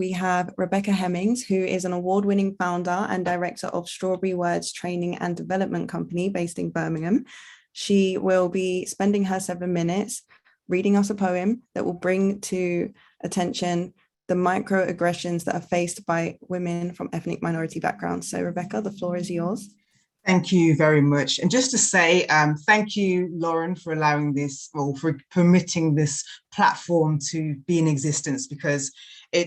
we have Rebbecca Hemmings, who is an award-winning founder and director of Strawberry Words Training and Development Company based in Birmingham. She will be spending her 7 minutes reading us a poem that will bring to attention the microaggressions that are faced by women from ethnic minority backgrounds. So Rebbecca, the floor is yours. Thank you very much. And just to say, thank you, Lauren, for allowing this, or for permitting this platform to be in existence, because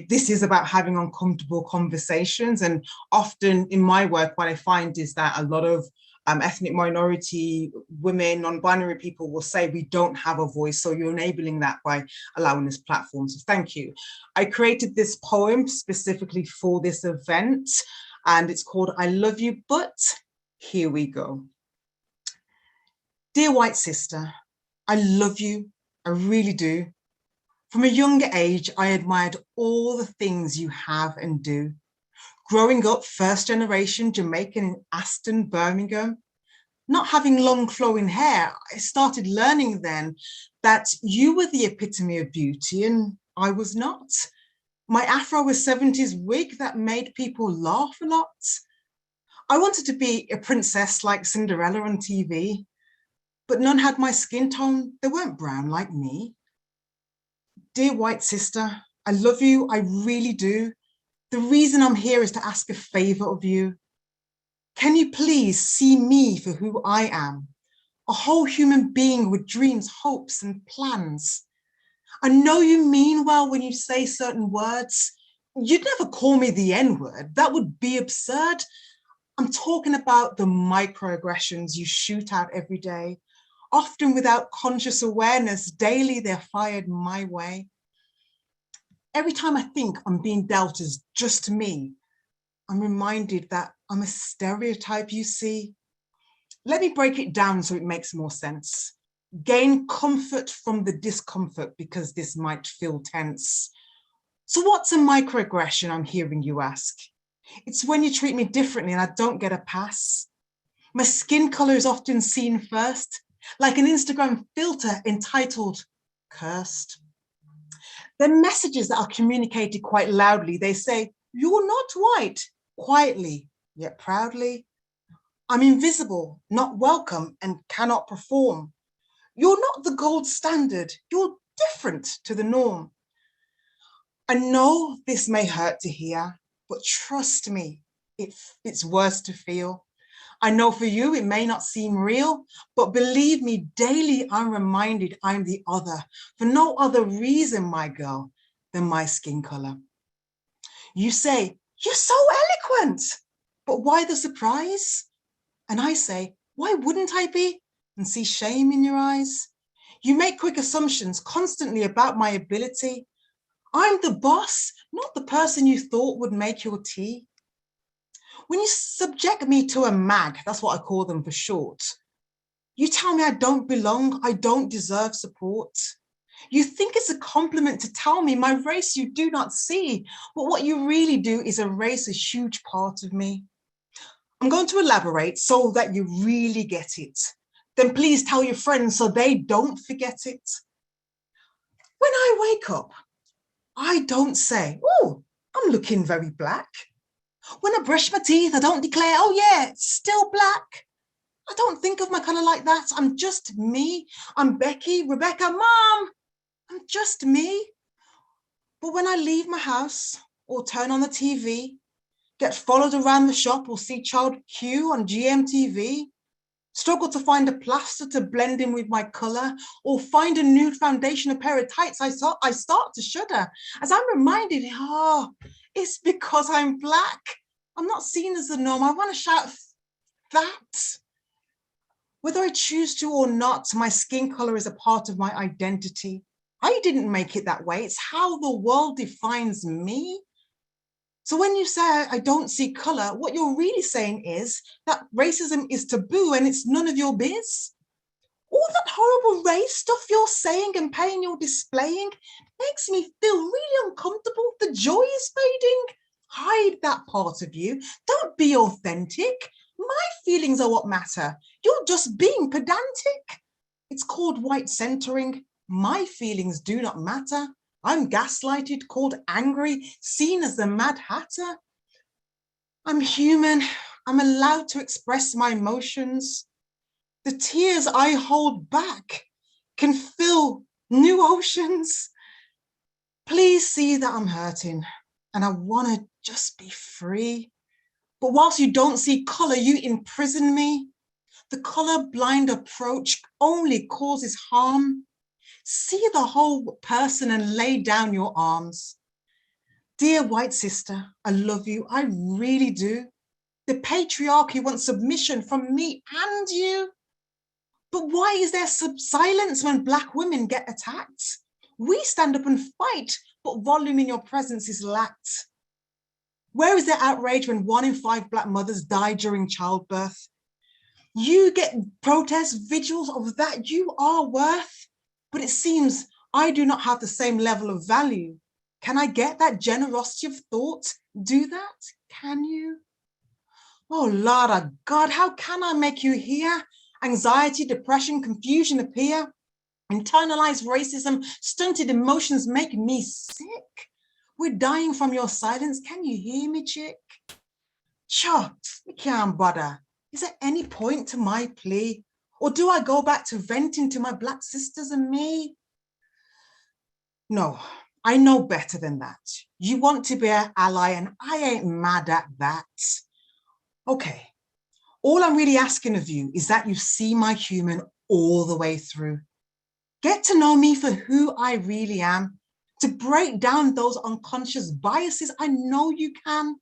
this is about having uncomfortable conversations. And often in my work, what I find is that a lot of ethnic minority women, non-binary people will say we don't have a voice. So you're enabling that by allowing this platform. So thank you. I created this poem specifically for this event, and it's called I Love You, But here we go. Dear white sister, I love you, I really do. From a younger age, I admired all the things you have and do. Growing up, first generation Jamaican in Aston, Birmingham, not having long flowing hair, I started learning then that you were the epitome of beauty and I was not. My afro was 70s wig that made people laugh a lot. I wanted to be a princess like Cinderella on TV, but none had my skin tone. They weren't brown like me. Dear white sister, I love you, I really do. The reason I'm here is to ask a favor of you. Can you please see me for who I am? A whole human being with dreams, hopes, and plans. I know you mean well when you say certain words. You'd never call me the N-word. That would be absurd. I'm talking about the microaggressions you shoot out every day, often without conscious awareness. Daily, they're fired my way. Every time I think I'm being dealt as just me, I'm reminded that I'm a stereotype, you see. Let me break it down so it makes more sense. Gain comfort from the discomfort because this might feel tense. So what's a microaggression, I'm hearing you ask? It's when you treat me differently and I don't get a pass. My skin color is often seen first, like an Instagram filter entitled Cursed. They're messages that are communicated quite loudly. They say, you're not white, quietly, yet proudly. I'm invisible, not welcome, and cannot perform. You're not the gold standard. You're different to the norm. I know this may hurt to hear, but trust me, it's worse to feel. I know for you, it may not seem real, but believe me, daily I'm reminded I'm the other for no other reason, my girl, than my skin color. You say, you're so eloquent, but why the surprise? And I say, why wouldn't I be? And see shame in your eyes. You make quick assumptions constantly about my ability. I'm the boss, not the person you thought would make your tea. When you subject me to a mag, that's what I call them for short, you tell me I don't belong, I don't deserve support. You think it's a compliment to tell me my race you do not see, but what you really do is erase a huge part of me. I'm going to elaborate so that you really get it. Then please tell your friends so they don't forget it. When I wake up, I don't say, oh, I'm looking very black. When I brush my teeth, I don't declare, oh yeah, it's still black. I don't think of my color like that. I'm just me. I'm Becky, Rebbecca, Mom. I'm just me. But when I leave my house or turn on the TV, get followed around the shop or see Child Q on GMTV, struggle to find a plaster to blend in with my color, or find a nude foundation, a pair of tights, I start to shudder as I'm reminded, oh, it's because I'm black. I'm not seen as the norm. I want to shout that. Whether I choose to or not, my skin color is a part of my identity. I didn't make it that way. It's how the world defines me. So when you say I don't see color, what you're really saying is that racism is taboo and it's none of your biz. All that horrible race stuff you're saying and pain you're displaying makes me feel really uncomfortable. The joy is fading. Hide that part of you. Don't be authentic. My feelings are what matter. You're just being pedantic. It's called white centering. My feelings do not matter. I'm gaslighted, called angry, seen as the Mad Hatter. I'm human. I'm allowed to express my emotions. The tears I hold back can fill new oceans. Please see that I'm hurting and I want to just be free. But whilst you don't see color, you imprison me. The colorblind approach only causes harm. See the whole person and lay down your arms. Dear white sister, I love you, I really do. The patriarchy wants submission from me and you. But why is there silence when Black women get attacked? We stand up and fight, but volume in your presence is lacked. Where is the outrage when 1 in 5 Black mothers die during childbirth? You get protest vigils of that you are worth, but it seems I do not have the same level of value. Can I get that generosity of thought? Do that? Can you? Oh, Lord of God, how can I make you hear? Anxiety, depression, confusion appear. Internalized racism, stunted emotions make me sick. We're dying from your silence. Can you hear me, chick? Sure, we can't bother. Is there any point to my plea? Or do I go back to venting to my Black sisters and me? No, I know better than that. You want to be an ally and I ain't mad at that. Okay, all I'm really asking of you is that you see my human all the way through. Get to know me for who I really am, to break down those unconscious biases. I know you can.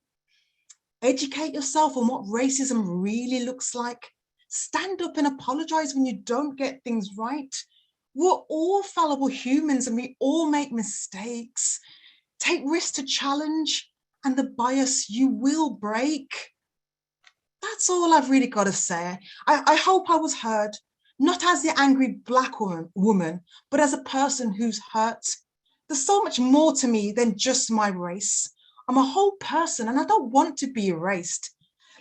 Educate yourself on what racism really looks like. Stand up and apologize when you don't get things right. We're all fallible humans and we all make mistakes. Take risks to challenge and the bias you will break. That's all I've really got to say. I hope I was heard, not as the angry Black woman, but as a person who's hurt. There's so much more to me than just my race. I'm a whole person and I don't want to be erased.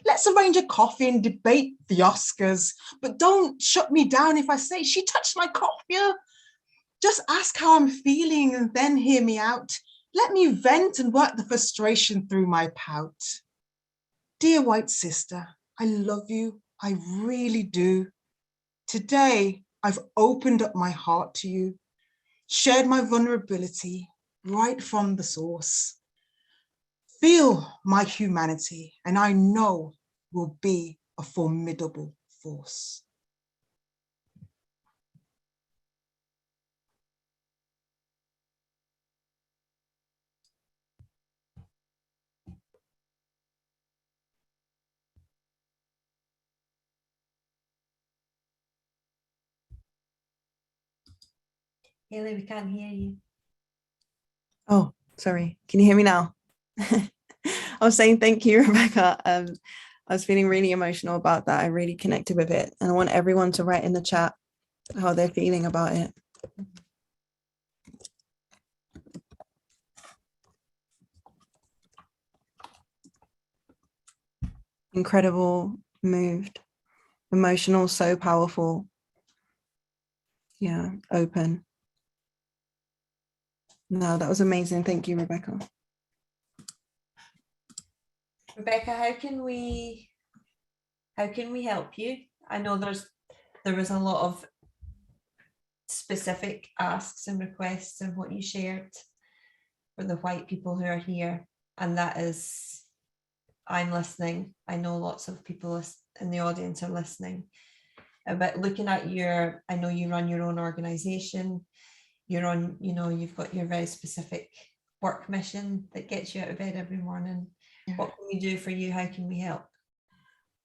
Let's arrange a coffee and debate the Oscars, but don't shut me down if I say she touched my coffee. Just ask how I'm feeling and then hear me out. Let me vent and work the frustration through my pout. Dear white sister, I love you, I really do. Today, I've opened up my heart to you, shared my vulnerability right from the source. Feel my humanity, and I know will be a formidable force. Haley, we can't hear you. Oh, sorry. Can you hear me now? I was saying thank you, Rebecca. I was feeling really emotional about that. I really connected with it. And I want everyone to write in the chat how they're feeling about it. Incredible, moved, emotional, so powerful. Yeah, open. No, that was amazing. Thank you, Rebecca. Rebecca, how can we help you? I know there was a lot of specific asks and requests in what you shared for the white people who are here, and that is, I'm listening. I know lots of people in the audience are listening. But looking at I know you run your own organization. You're on, you've got your very specific work mission that gets you out of bed every morning. Yeah. What can we do for you? How can we help?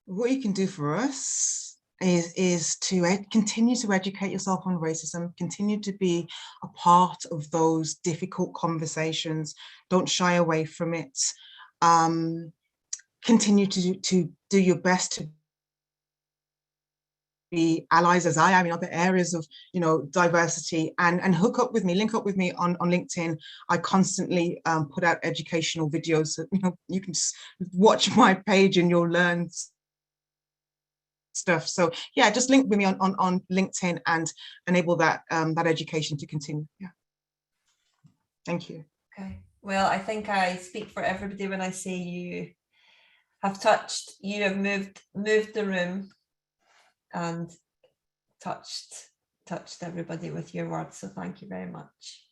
What you can do for us is to continue to educate yourself on racism, continue to be a part of those difficult conversations. Don't shy away from it. Continue to do your best to be allies as I am in other areas of diversity, and link up with me on LinkedIn. I constantly put out educational videos so you can just watch my page and you'll learn stuff. So yeah, just link with me on LinkedIn and enable that that education to continue. Yeah. Thank you. Okay. Well, I think I speak for everybody when I say you have moved the room and touched everybody with your words. So thank you very much.